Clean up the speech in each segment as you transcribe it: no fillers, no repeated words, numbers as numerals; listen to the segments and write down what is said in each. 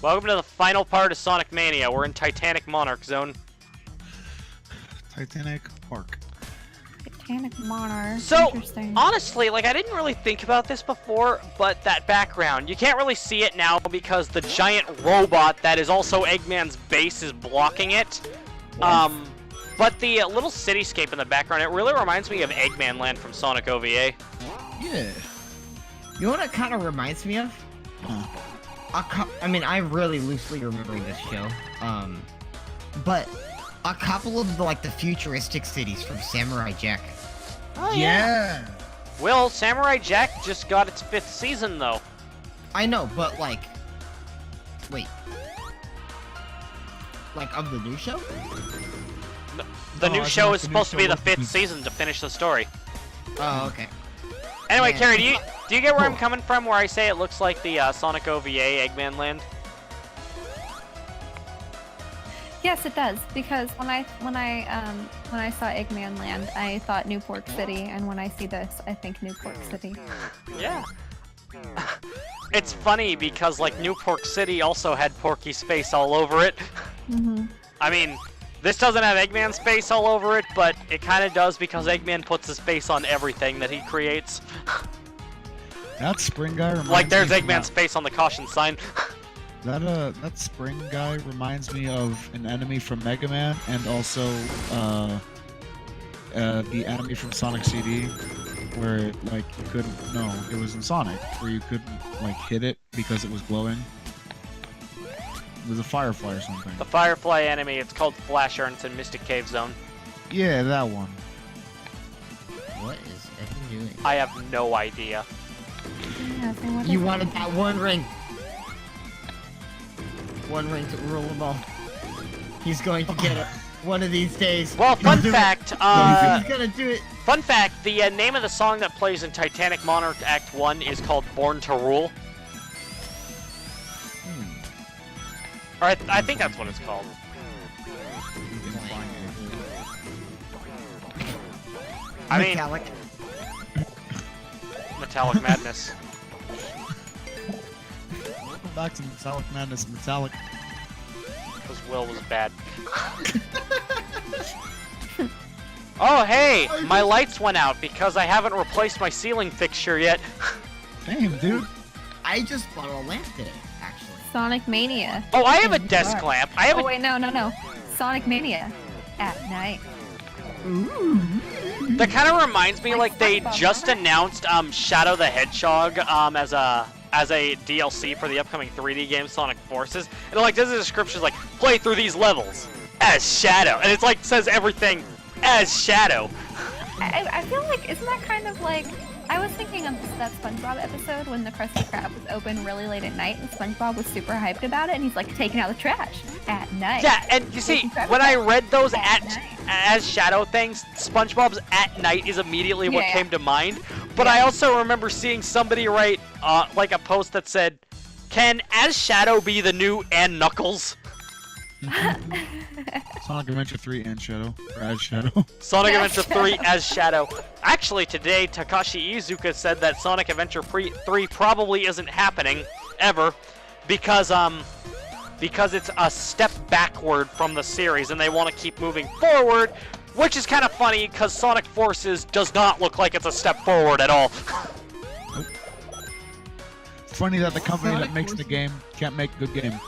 Welcome to the final part of Sonic Mania. We're in Titanic Monarch Zone. Titanic Park. Titanic Monarch. So, interesting. honestly, like, I didn't really think about this before, but that background, you can't really see it now because the giant robot that is also Eggman's base is blocking it. Yes. But the little cityscape in the background, it really reminds me of Eggman Land from Sonic OVA. Yeah. You know what it kind of reminds me of? I mean, I really loosely remembering this show. But a couple of the futuristic cities from Samurai Jack. Oh, Yeah. Well, Samurai Jack just got its 5th season, though. I know, but wait. Like of the new show? The Oh, new I show thought is the new supposed to be show the was 5th the- season to finish the story. Oh, okay. Anyway, Man. Carrie, do you get where I'm Cool. coming from? Where I say it looks like the Sonic OVA Eggman Land? Yes, it does. Because when I saw Eggman Land, I thought New Pork City, and when I see this, I think New Pork City. Yeah. It's funny because like New Pork City also had Porky's face all over it. Mhm. I mean, this doesn't have Eggman's face all over it, but it kind of does because Eggman puts his face on everything that he creates. That spring guy reminds Like there's me of Eggman's face on the caution sign. that spring guy reminds me of an enemy from Mega Man and also the enemy from Sonic CD where like you couldn't it was in Sonic where you couldn't like hit it because it was glowing. It was a firefly or something. The Firefly enemy, it's called Flasher and it's in Mystic Cave Zone. Yeah, that one. What is Evan doing? I have no idea. Yeah, so what You is wanted that one ring. One ring to rule them all. He's going to get it one of these days. Well, fun He'll do it. fact, He's gonna do it. Fun fact, the name of the song that plays in Titanic Monarch Act 1 is called Born to Rule. Or I think that's what it's called. I mean, Metallic. Metallic Madness. Welcome back to Metallic Madness Metallic. Because Will was bad. Oh, hey! My lights went out because I haven't replaced my ceiling fixture yet. Damn, dude. I just bought a lamp today, actually. Sonic Mania. Oh, I have a Yeah, desk you are. lamp. I have Oh a... wait, no. Sonic Mania. At night. That kind of reminds me like they SpongeBob, just remember? announced Shadow the Hedgehog as a DLC for the upcoming 3D game Sonic Forces. And like there's a description like play through these levels as Shadow, and it's like says everything as Shadow. I feel like, isn't that kind of like, I was thinking of that SpongeBob episode when the Krusty Krab was open really late at night and SpongeBob was super hyped about it and he's like taking out the trash at night. Yeah, and you see, when I read those as Shadow things, SpongeBob's at night is immediately what Yeah. came to mind. But I also remember seeing somebody write like a post that said, "Can as Shadow be the new and Knuckles?" Sonic Adventure 3 and Shadow. Or as Shadow. Sonic Yeah, Adventure 3 as Shadow. Actually, today, Takashi Iizuka said that Sonic Adventure 3 probably isn't happening, ever, because it's a step backward from the series, and they want to keep moving forward, which is kind of funny, because Sonic Forces does not look like it's a step forward at all. Funny that the company Sonic that makes the Forces. game can't make a good game.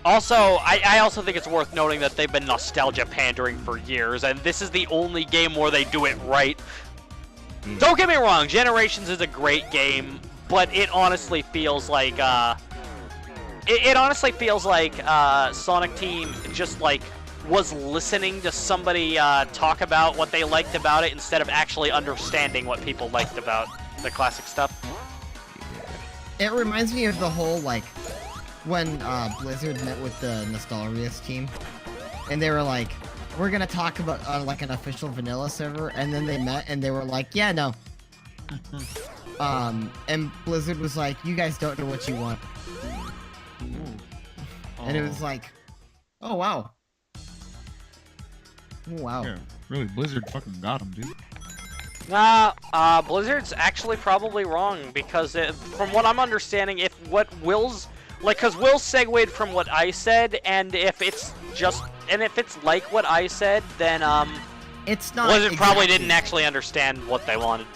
Also, I also think it's worth noting that they've been nostalgia pandering for years, and this is the only game where they do it right. Don't get me wrong, Generations is a great game, but it honestly feels like Sonic Team just like was listening to somebody talk about what they liked about it instead of actually understanding what people liked about the classic stuff. It reminds me of the whole, when Blizzard met with the Nostalrius team, and they were like, we're gonna talk about, an official vanilla server, and then they met, and they were like, yeah, no. And Blizzard was like, you guys don't know what you want. And it was like, oh, wow. Oh, wow. Yeah, really, Blizzard fucking got him, dude. Blizzard's actually probably wrong because from what I'm understanding, if what Will's like, cause Will segued from what I said, and if it's like what I said, then It's not. Blizzard probably exactly. didn't actually understand what they wanted.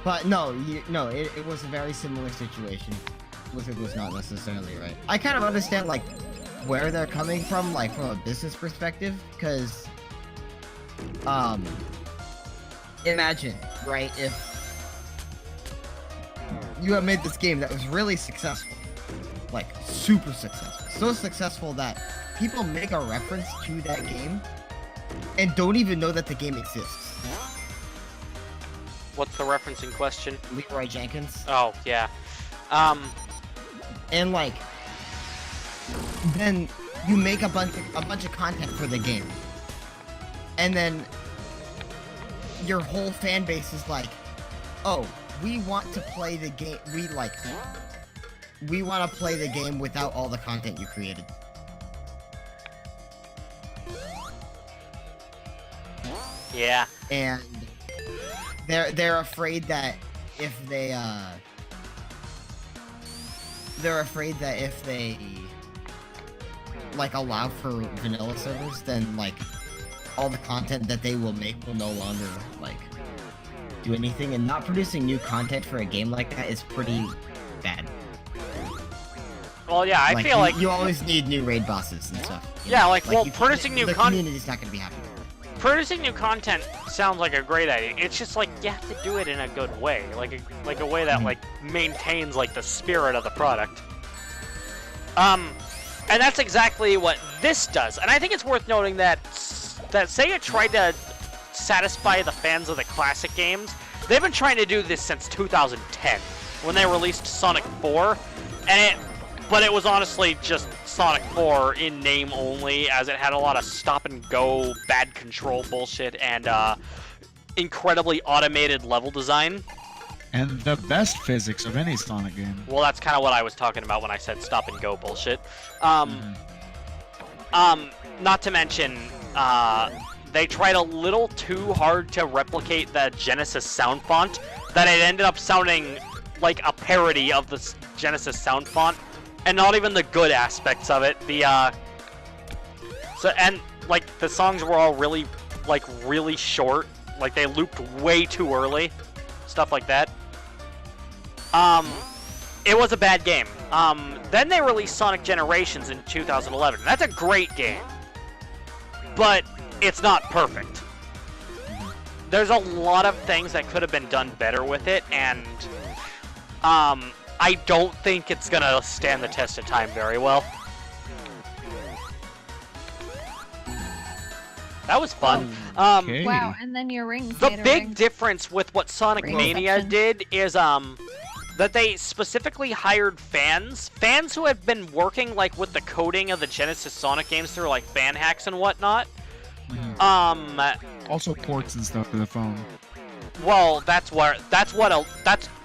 But no, it was a very similar situation. Blizzard was not necessarily right. I kind of understand like where they're coming from, like from a business perspective, because imagine, right, if you have made this game that was really successful, like super successful, so successful that people make a reference to that game and don't even know that the game exists. What's the reference in question? Leroy Jenkins. Oh, yeah. And like, then you make a bunch of content for the game, and then your whole fan base is like, oh, we want to play the game. We want to play the game without all the content you created. Yeah. And they're afraid that if they like allow for vanilla servers, then like all the content that they will make will no longer like do anything, and not producing new content for a game like that is pretty bad. Well, yeah, I feel like you always need new raid bosses and stuff. Yeah, like, well, you producing new the content. community's not gonna be happy. Producing new content sounds like a great idea. It's just like you have to do it in a good way, like a way that like maintains like the spirit of the product. And that's exactly what this does. And I think it's worth noting that Sega tried to satisfy the fans of the classic games. They've been trying to do this since 2010 when they released Sonic 4, but it was honestly just Sonic 4 in name only, as it had a lot of stop-and-go, bad control bullshit, and incredibly automated level design. And the best physics of any Sonic game. Well, that's kind of what I was talking about when I said stop-and-go bullshit. Not to mention, they tried a little too hard to replicate the Genesis sound font, that it ended up sounding like a parody of the Genesis sound font. And not even the good aspects of it. The songs were all really short. Like they looped way too early. Stuff like that. It was a bad game. Then they released Sonic Generations in 2011. That's a great game. But it's not perfect. There's a lot of things that could have been done better with it, and I don't think it's gonna stand the test of time very well. That was fun. Okay. Wow, and then your rings. The big difference with what Sonic Mania section. did is that they specifically hired fans who had been working like with the coding of the Genesis Sonic games through like fan hacks and whatnot. Also ports and stuff to the phone. Well,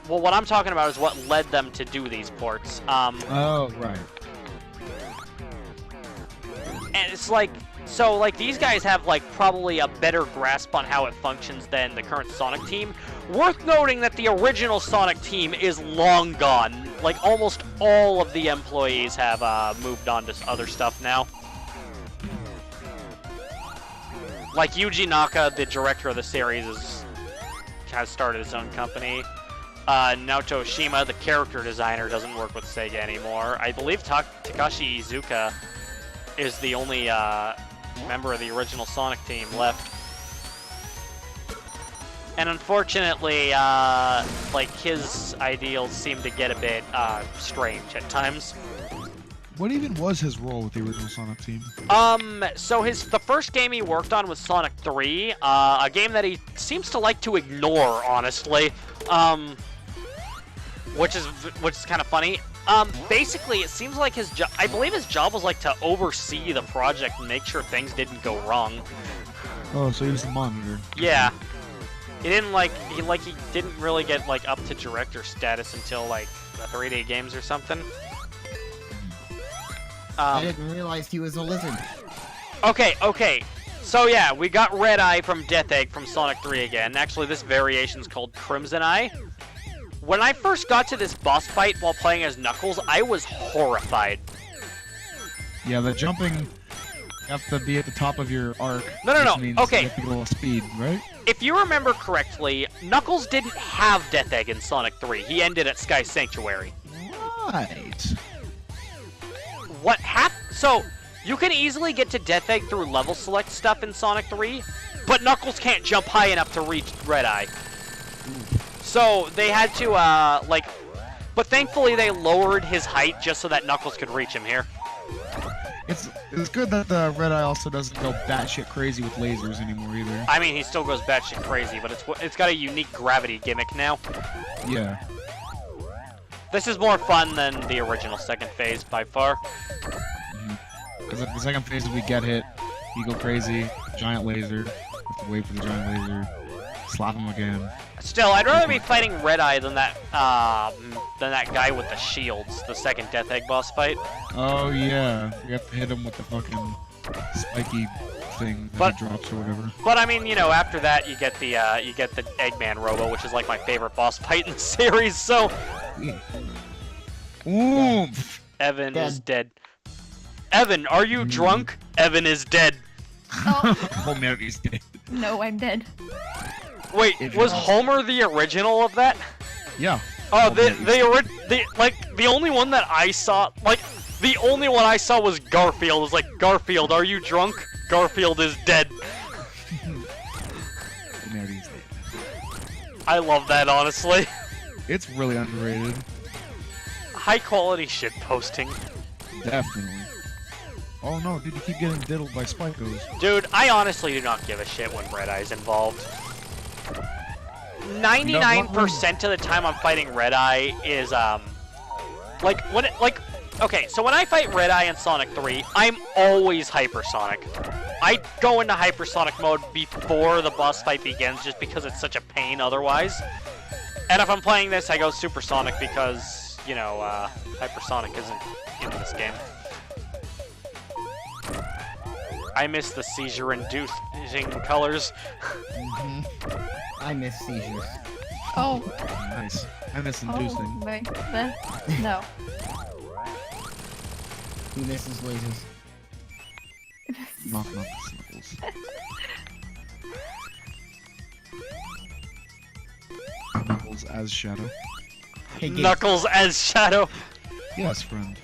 what I'm talking about is what led them to do these ports. Oh, right. And it's like, so like these guys have like probably a better grasp on how it functions than the current Sonic team. Worth noting that the original Sonic team is long gone. Like almost all of the employees have moved on to other stuff now. Like Yuji Naka, the director of the series, has started his own company. Naoto Oshima, the character designer, doesn't work with Sega anymore. I believe Takashi Iizuka is the only member of the original Sonic team left. And unfortunately, like his ideals seem to get a bit strange at times. What even was his role with the original Sonic team? So the first game he worked on was Sonic 3, a game that he seems to like to ignore, honestly. Which is kind of funny. Basically, it seems like I believe his job was like to oversee the project and make sure things didn't go wrong. Oh, so he was the monitor. Yeah. He didn't he didn't really get like up to director status until like the 3D games or something. I didn't realize he was a lizard. Okay. So yeah, we got Red Eye from Death Egg from Sonic 3 again. Actually, this variation's called Crimson Eye, When I first got to this boss fight while playing as Knuckles, I was horrified. Yeah, the jumping, you have to be at the top of your arc. No, which means okay. you have to go off speed, right? If you remember correctly, Knuckles didn't have Death Egg in Sonic 3. He ended at Sky Sanctuary. Right. What happened? So, you can easily get to Death Egg through level select stuff in Sonic 3, but Knuckles can't jump high enough to reach Red Eye. So, they had to, but thankfully they lowered his height just so that Knuckles could reach him here. It's good that the Red Eye also doesn't go batshit crazy with lasers anymore either. I mean, he still goes batshit crazy, but it's got a unique gravity gimmick now. Yeah. This is more fun than the original second phase by far. Because the second phase, we get hit, you go crazy, giant laser, have to wait for the giant laser, slap him again. Still, I'd rather be fighting Red Eye than that guy with the shields, the second Death Egg boss fight. Oh yeah, you have to hit him with the fucking spiky thing that he drops or whatever. But I mean, you know, after that you get the Eggman Robo, which is like my favorite boss fight in the series. So, Oomph! Evan is dead. Evan, are you drunk? Evan is dead. Oh, Mary's dead. No, I'm dead. Wait, was Homer the original of that? Yeah. Oh, the only one that I saw, the only one I saw was Garfield. It was like, Garfield, are you drunk? Garfield is dead. Mary's dead. I love that, honestly. It's really underrated. High quality shit posting. Definitely. Oh no, dude, you keep getting diddled by Spikos. Dude, I honestly do not give a shit when Red Eye's involved. 99% of the time I'm fighting Red Eye is, okay, so when I fight Red Eye in Sonic 3, I'm always hypersonic. I go into hypersonic mode before the boss fight begins just because it's such a pain otherwise. And if I'm playing this, I go supersonic because, you know, hypersonic isn't in this game. I miss the seizure-inducing colors. I miss seizures. Oh. Nice. I miss Oh, inducing. no. Who misses lasers? Knock Sniffles. Knuckles as Shadow. Hey, Knuckles as Shadow. Yes, friend.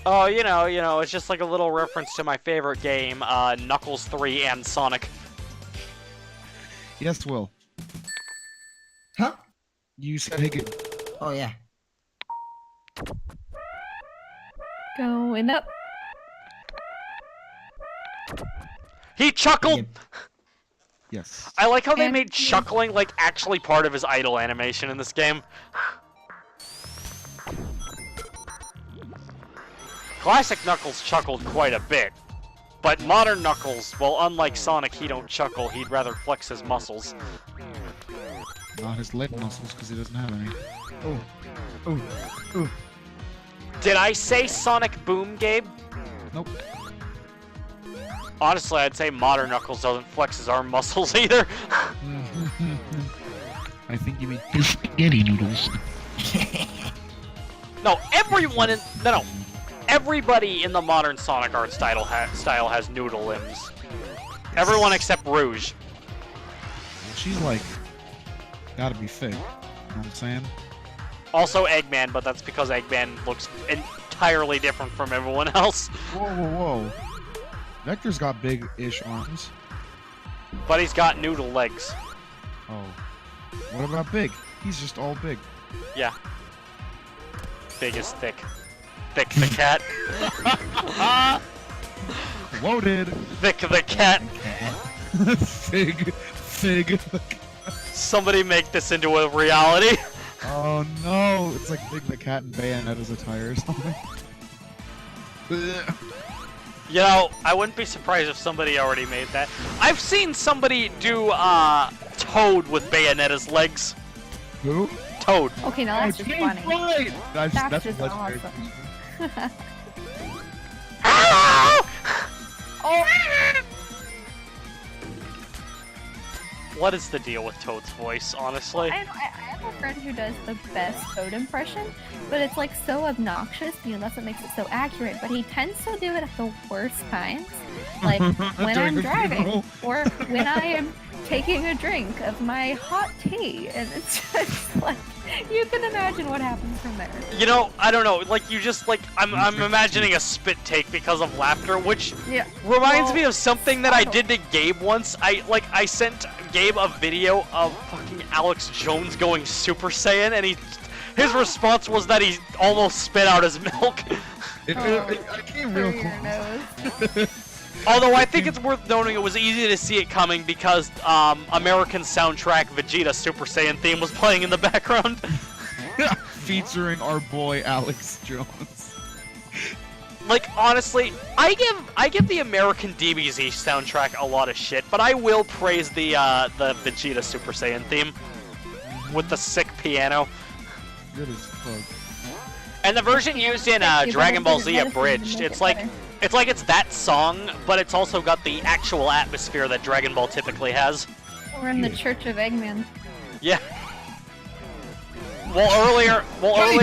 Oh, you know, it's just like a little reference to my favorite game, Knuckles 3 and Sonic. Yes, Will. Huh? You said hey, good. Oh yeah. Going up. He chuckled! Yep. Yes. I like how they And- made chuckling, like, actually part of his idle animation in this game. Classic Knuckles chuckled quite a bit. But modern Knuckles, well, unlike Sonic, he don't chuckle, he'd rather flex his muscles. Not his leg muscles, because he doesn't have any. Ooh. Ooh. Ooh. Did I say Sonic Boom, Gabe? Nope. Honestly, I'd say modern Knuckles doesn't flex his arm muscles either. I think you mean his spaghetti noodles. No, everyone in... No. Everybody in the modern Sonic art style has noodle limbs. Everyone except Rouge. She's like, gotta be thick. You know what I'm saying? Also Eggman, but that's because Eggman looks entirely different from everyone else. Whoa, whoa, whoa. Vector's got big-ish arms. But he's got noodle legs. Oh. What about Big? He's just all big. Yeah. Big is thick. Thick the cat. Loaded! Thick the cat. Fig. Somebody make this into a reality. Oh no! It's like Big the Cat and Bayonetta's attire or something. You know, I wouldn't be surprised if somebody already made that. I've seen somebody do, Toad with Bayonetta's legs. Who? Toad. Okay, now that's just funny. Right! That's just legendary. awesome. Oh! What is the deal with Toad's voice, honestly? I have a friend who does the best Toad impression, but it's like so obnoxious, that's what makes it so accurate, but he tends to do it at the worst times. Like when I'm driving, or when I am taking a drink of my hot tea, and it's just like, you can imagine what happens from there. I don't know, like, you just, like, I'm imagining a spit take because of laughter, which reminds me of something that I did to Gabe once. I sent Gabe a video of fucking Alex Jones going Super Saiyan, and his response was that he almost spit out his milk. I came real close. Although I think it's worth noting it was easy to see it coming because American soundtrack Vegeta Super Saiyan theme was playing in the background. Featuring our boy Alex Jones. Like, honestly, I give the American DBZ soundtrack a lot of shit, but I will praise the Vegeta Super Saiyan theme with the sick piano. Good as fuck. And the version used in Dragon Ball Z Abridged, it's like it's that song, but it's also got the actual atmosphere that Dragon Ball typically has. We're in the Church of Eggman. Yeah. Well, earlier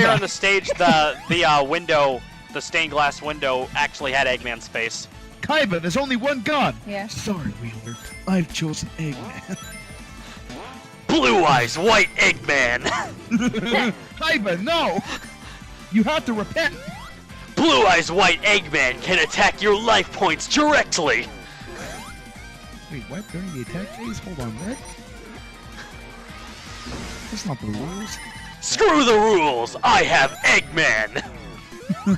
on the stage, the window, the stained glass window, actually had Eggman's face. Kaiba, there's only one god. Yeah. Sorry, Wheeler. I've chosen Eggman. Blue Eyes White Eggman. Kaiba, no! You have to repent. Blue Eyes White Eggman can attack your life points directly. Wait, what? During the attack phase? Hold on, what? That's not the rules. Screw the rules! I have Eggman! I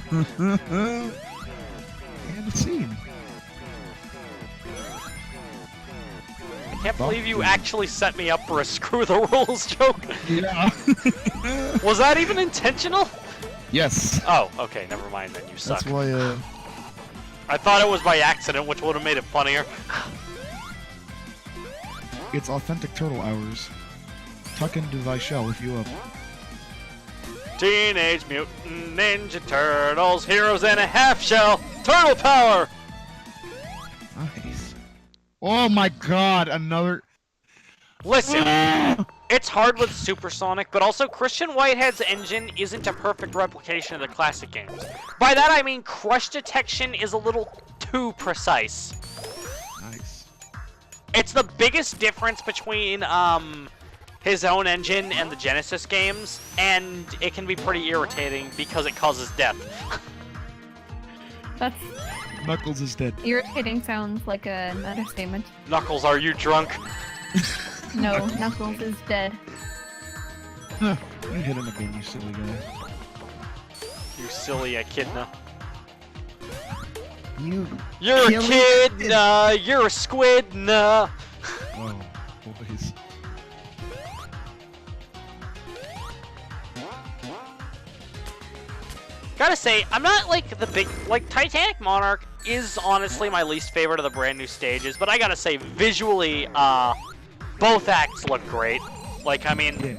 haven't seen. I can't believe you actually set me up for a screw the rules joke. Yeah. Was that even intentional? Yes. Oh, okay, never mind then, you suck. That's why, I thought it was by accident, which would have made it funnier. It's authentic turtle hours. Tuck into thy shell if you up. Teenage Mutant Ninja Turtles, heroes in a half shell, turtle power! Nice. Oh my god, another... Listen, it's hard with Supersonic, but also Christian Whitehead's engine isn't a perfect replication of the classic games. By that I mean crush detection is a little too precise. Nice. It's the biggest difference between his own engine and the Genesis games, and it can be pretty irritating because it causes death. That's Knuckles is dead. irritating. Sounds like an understatement. Knuckles, are you drunk? No, Knuckles is dead. Huh. You hit him again, you silly guy. You silly echidna. You're a echidna! You're a squidna! Oh, boys. Gotta say, I'm not like the big... Like, Titanic Monarch is honestly my least favorite of the brand new stages, but I gotta say, visually, both acts look great. Like, I mean,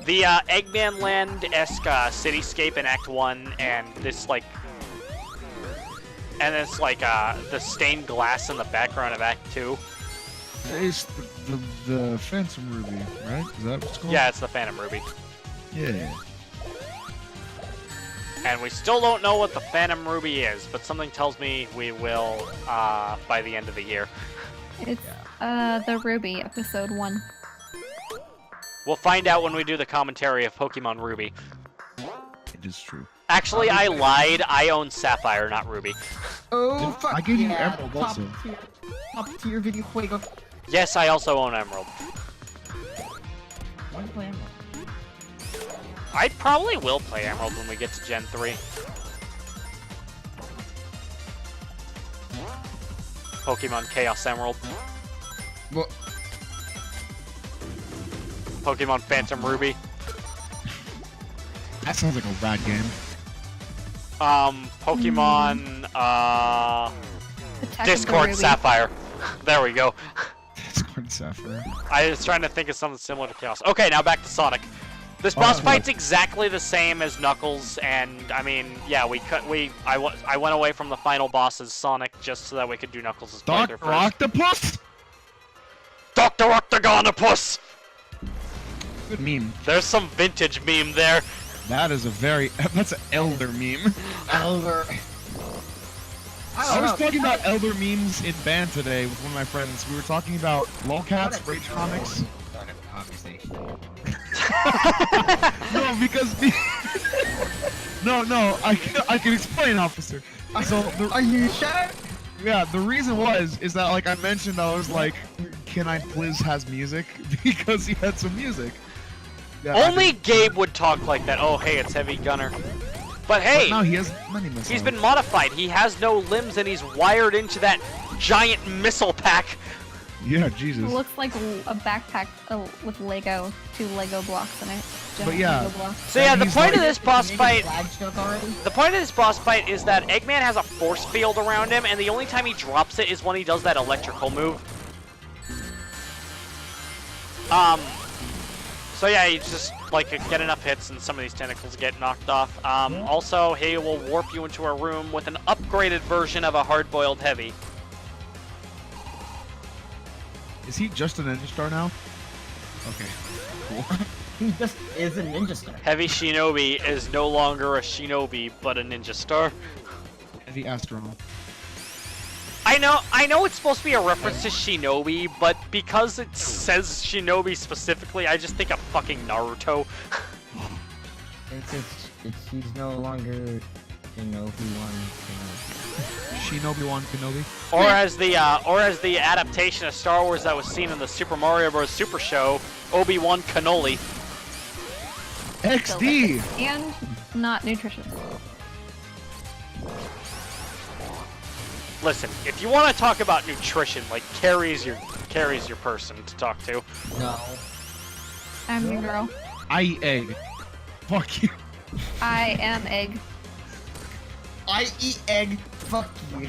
the Eggman Land-esque cityscape in Act 1 and this, like... And it's like the stained glass in the background of Act 2. It's the Phantom Ruby, right? Is that what it's called? Yeah, it's the Phantom Ruby. Yeah. And we still don't know what the Phantom Ruby is, but something tells me we will by the end of the year. It's the Ruby, episode 1. We'll find out when we do the commentary of Pokemon Ruby. It is true. Actually, I lied. I own Sapphire, not Ruby. Oh, fuck I gave you yeah. Emerald also. Top tier video fuego. Yes, I also own Emerald. Why do you play Emerald? I probably will play Emerald when we get to Gen 3. Pokemon Chaos Emerald. Well, Pokemon Phantom Ruby. That sounds like a rad game. Pokemon, Attack of the Discord Ruby. Sapphire. There we go. Discord Sapphire. I was trying to think of something similar to Chaos. Okay, now back to Sonic. This boss fight's exactly the same as Knuckles, and I mean, yeah, I went away from the final boss as Sonic just so that we could do Knuckles' playthrough Dr. first. Octopus? Dr. Octagonopus! good meme. There's some vintage meme there. That is a very... That's an elder meme. Elder. I was talking about elder memes in band today with one of my friends. We were talking about lolcats, Rage comics. Obviously. No, because no, I can explain, officer. So Are you sure? yeah, the reason is that like I mentioned, I was like, can I please has music because he had some music. Yeah, Only Gabe would talk like that. Oh, hey, it's Heavy Gunner. But hey, no, he has many missiles. he's been modified. He has no limbs and he's wired into that giant missile pack. Yeah, It Jesus. looks like a backpack with Lego, 2 Lego blocks in it. But yeah. Lego blocks. So yeah, the He's point of like- this boss fight, Already? the point of this boss fight is that Eggman has a force field around him, and the only time he drops it is when he does that electrical move. So yeah, you just like get enough hits, and some of these tentacles get knocked off. Also, he will warp you into a room with an upgraded version of a hard-boiled heavy. Is he just a ninja star now? Okay. Cool. He just is a ninja star. Heavy Shinobi is no longer a shinobi, but a ninja star. Heavy astronaut. I know it's supposed to be a reference to Shinobi, but because it says Shinobi specifically, I just think of fucking Naruto. He's no longer Shinobi 1 Kenobi. Or as the adaptation of Star Wars that was seen in the Super Mario Bros. Super Show, Obi-Wan Cannoli. XD! And not nutritious. Listen, if you want to talk about nutrition, like Carrie's your person to talk to. No. I'm your girl. I eat egg. Fuck you. I am egg. I eat egg. Fuck you.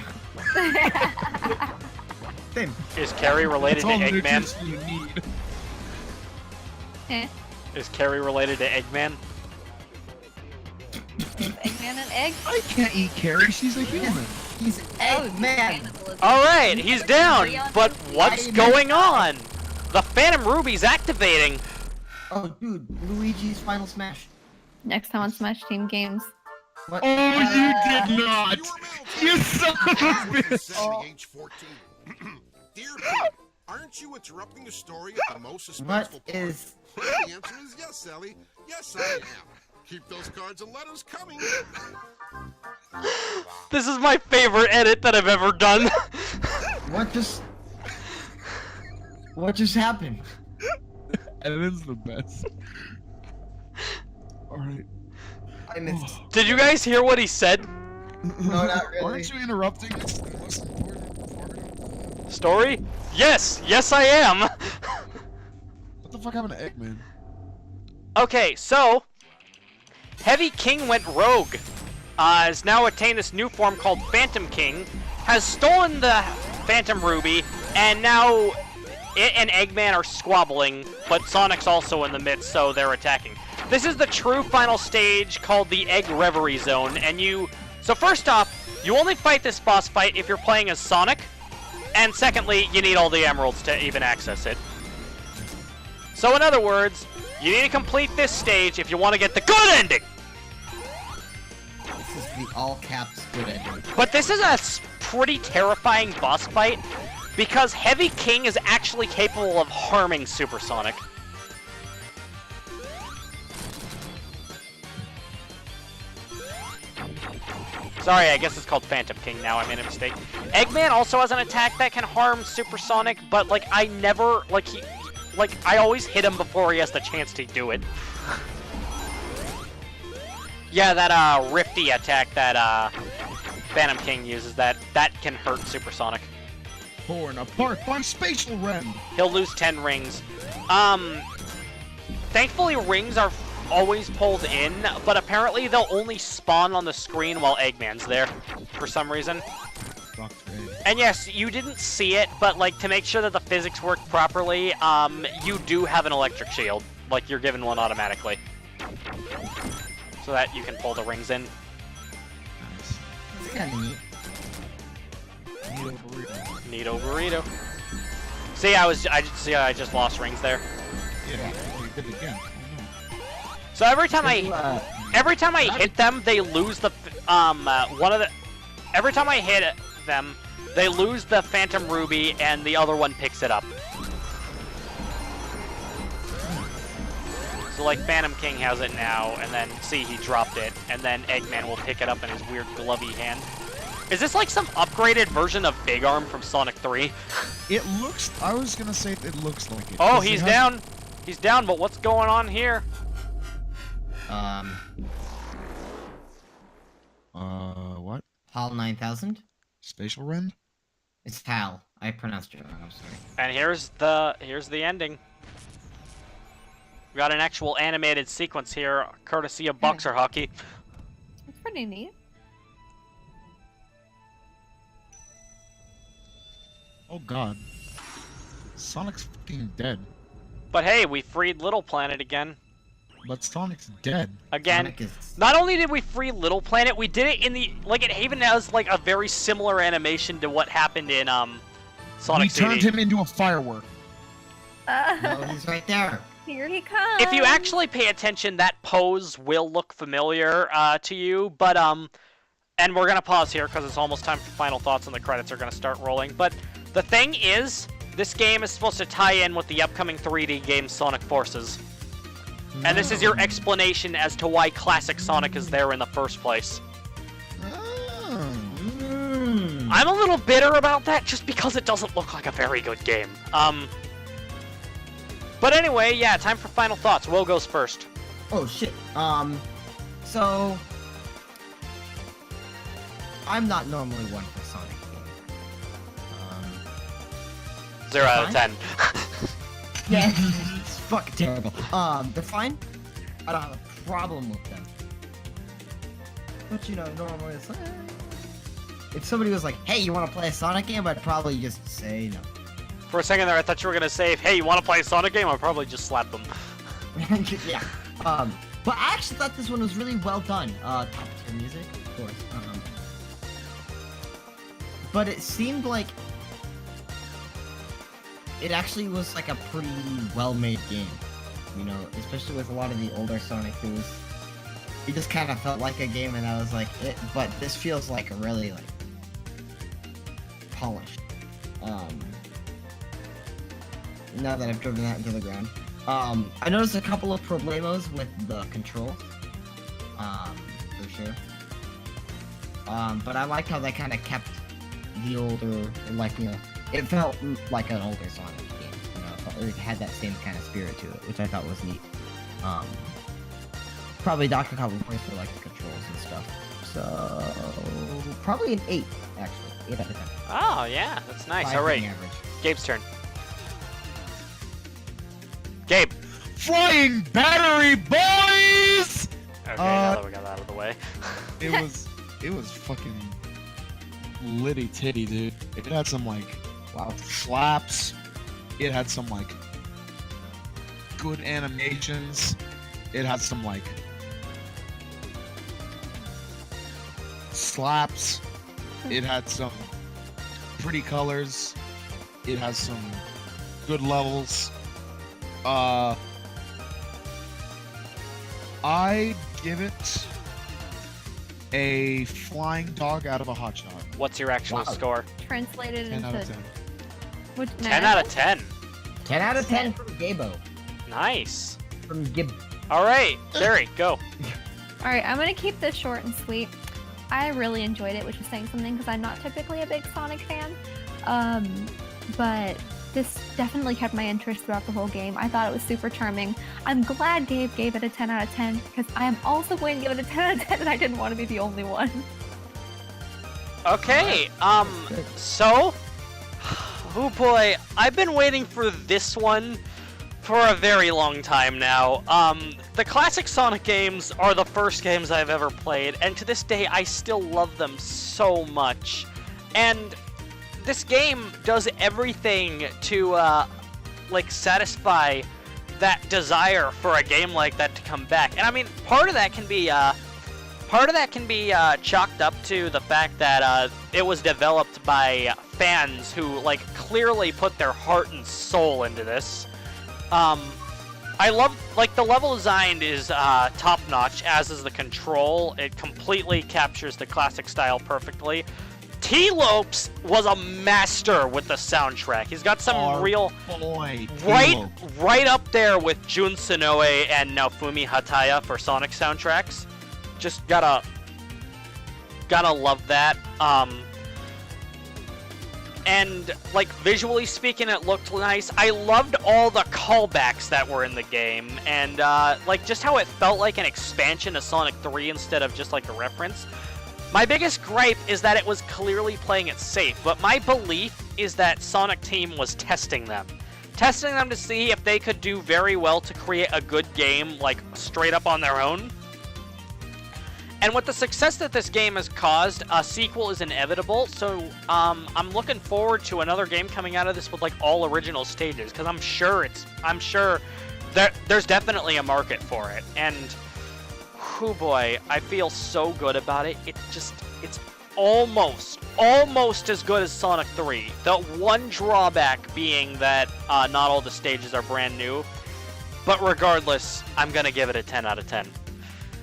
Same. Is Carrie related That's to all the Eggman? nutrition you need. Eh. Is Carrie related to Eggman? Is Eggman an egg? I can't eat Carrie. She's a human. He's Eggman. Alright, he's down, but what's going on? The Phantom Ruby's activating. Oh, dude, Luigi's Final Smash. Next time on Smash Team Games. What? Oh, you did not! You son of a bitch! Sally, age 14. Dear Pete, aren't you interrupting the story at the most suspenseful What part? is... The answer is yes, Sally. Yes, I am. Keep those cards and letters coming. This is my favorite edit that I've ever done. What just happened? Evan's the best. Alright. I missed. Did you guys hear what he said? No, not really. Aren't you interrupting? It's the most important part. Story? Yes, I am. What the fuck happened to Eggman? Okay, so Heavy King went rogue. Has now attained this new form called Phantom King. Has stolen the Phantom Ruby, and now it and Eggman are squabbling, but Sonic's also in the midst, so they're attacking. This is the true final stage called the Egg Reverie Zone, and so first off, you only fight this boss fight if you're playing as Sonic, and secondly, you need all the emeralds to even access it. So in other words, you need to complete this stage if you want to get the good ending! This is the all-caps good ending. But this is a pretty terrifying boss fight, because Heavy King is actually capable of harming Super Sonic. Sorry, I guess it's called Phantom King now, I made a mistake. Eggman also has an attack that can harm Super Sonic, but like I never, I always hit him before he has the chance to do it. Yeah, that Rifty attack that Phantom King uses, that can hurt Super Sonic. Torn apart by Spatial Ren! He'll lose 10 rings. Thankfully rings are always pulled in, but apparently they'll only spawn on the screen while Eggman's there, for some reason. And yes, you didn't see it, but like to make sure that the physics work properly, you do have an electric shield. Like you're given one automatically. So that you can pull the rings in. Nice. It's kind of neat. Neato burrito. Neato burrito. See, I just lost rings there. Yeah, you did it again. So every time I hit them, they lose the every time I hit them, they lose the Phantom Ruby, and the other one picks it up. So like Phantom King has it now, and then see he dropped it, and then Eggman will pick it up in his weird glovey hand. Is this like some upgraded version of Big Arm from Sonic 3? It looks. I was gonna say it looks like it. Oh, he's down. He's down. But what's going on here? What? HAL 9000? Spatial Rend? It's HAL. I pronounced it wrong, I'm sorry. And here's the ending. We got an actual animated sequence here, courtesy of Boxer Hockey. It's pretty neat. Oh god. Sonic's fucking dead. But hey, we freed Little Planet again. But Sonic's dead. Again. Sonic is... Not only did we free Little Planet, we did it in the it even has like a very similar animation to what happened in Sonic We turned him into a firework. No, he's right there. Here he comes. If you actually pay attention, that pose will look familiar to you, but and we're gonna pause here because it's almost time for final thoughts and the credits are gonna start rolling. But the thing is, this game is supposed to tie in with the upcoming 3D game Sonic Forces. And this is your explanation as to why classic Sonic is there in the first place. I'm a little bitter about that just because it doesn't look like a very good game. But anyway, yeah, time for final thoughts. Will goes first. Oh shit. So I'm not normally one for Sonic games. 0 out of 10. Yeah, it's fucking terrible. They're fine. I don't have a problem with them. But you know, normally it's if somebody was like, "Hey, you want to play a Sonic game?" I'd probably just say no. For a second there, I thought you were gonna say, "Hey, you want to play a Sonic game?" I'd probably just slap them. Yeah. But I actually thought this one was really well done. Top tier music, of course. But it seemed like it actually was like a pretty well-made game. You know, especially with a lot of the older Sonic games. It just kind of felt like a game, and I was like, but this feels like a really like polished. Now that I've driven that into the ground. I noticed a couple of problemos with the controls. For sure. But I liked how they kind of kept the older, like, you know, it felt like an older Sonic game. You know, it had that same kind of spirit to it, which I thought was neat. Probably docked a couple points for, like, the controls and stuff. So, probably an 8, actually. 8 out of 10. Oh, yeah, that's nice. 5 Alright, being average. Gabe's turn. Gabe! Flying battery, boys! Okay, now that we got that out of the way. It was fucking litty titty, dude. It had some like slaps. It had some like good animations. It had some like slaps. It had some pretty colors. It has some good levels. I give it a flying dog out of a hot shot. What's your actual score? Translated 10 out of into 10. what? 10 out of 10. 10 out of 10 from Gabo. Nice. From Gib. Alright, Barry, go. Alright, I'm gonna keep this short and sweet. I really enjoyed it, which is saying something because I'm not typically a big Sonic fan. But this definitely kept my interest throughout the whole game. I thought it was super charming. I'm glad Gabe gave it a 10 out of 10 because I am also going to give it a 10 out of 10 and I didn't want to be the only one. Okay, so, oh boy, I've been waiting for this one for a very long time now. The classic Sonic games are the first games I've ever played, and to this day I still love them so much. And this game does everything to, like, satisfy that desire for a game like that to come back. And I mean, part of that can be chalked up to the fact that it was developed by fans who, like, clearly put their heart and soul into this. I love, like, the level design is top-notch, as is the control. It completely captures the classic style perfectly. T-Lopes was a master with the soundtrack. He's got some real... Boy, right up there with Jun Sonoe and Naofumi Hataya for Sonic soundtracks. Just gotta love that. And, like, visually speaking, it looked nice. I loved all the callbacks that were in the game, and, like, just how it felt like an expansion of Sonic 3 instead of just, like, a reference. My biggest gripe is that it was clearly playing it safe, but my belief is that Sonic Team was testing them. Testing them to see if they could do very well to create a good game, like, straight up on their own. And with the success that this game has caused, a sequel is inevitable, so I'm looking forward to another game coming out of this with, like, all original stages, because I'm sure there's definitely a market for it, and oh boy, I feel so good about it. It's almost as good as Sonic 3. The one drawback being that not all the stages are brand new, but regardless, I'm gonna give it a 10 out of 10.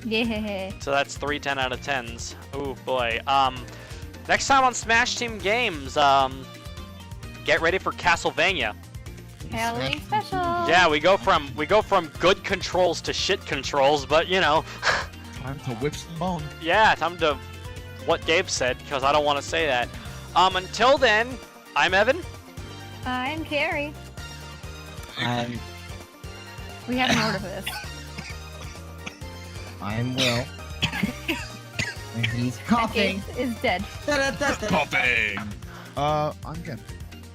Yeah. So that's 3 10 out of 10s. Oh boy. Next time on Smash Team Games, get ready for Castlevania. Halloween special. Yeah, we go from good controls to shit controls, but you know. Time to whip some bone. Yeah, time to what Gabe said, because I don't want to say that. Until then, I'm Evan. I'm Carrie. I'm We have more to this. Will. And he's coughing. Gabe is dead. Coughing. I'm good.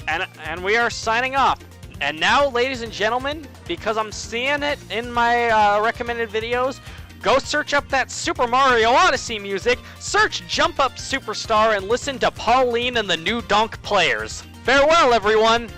And we are signing off. And now, ladies and gentlemen, because I'm seeing it in my recommended videos, go search up that Super Mario Odyssey music, search Jump Up Superstar, and listen to Pauline and the New Donk Players. Farewell, everyone!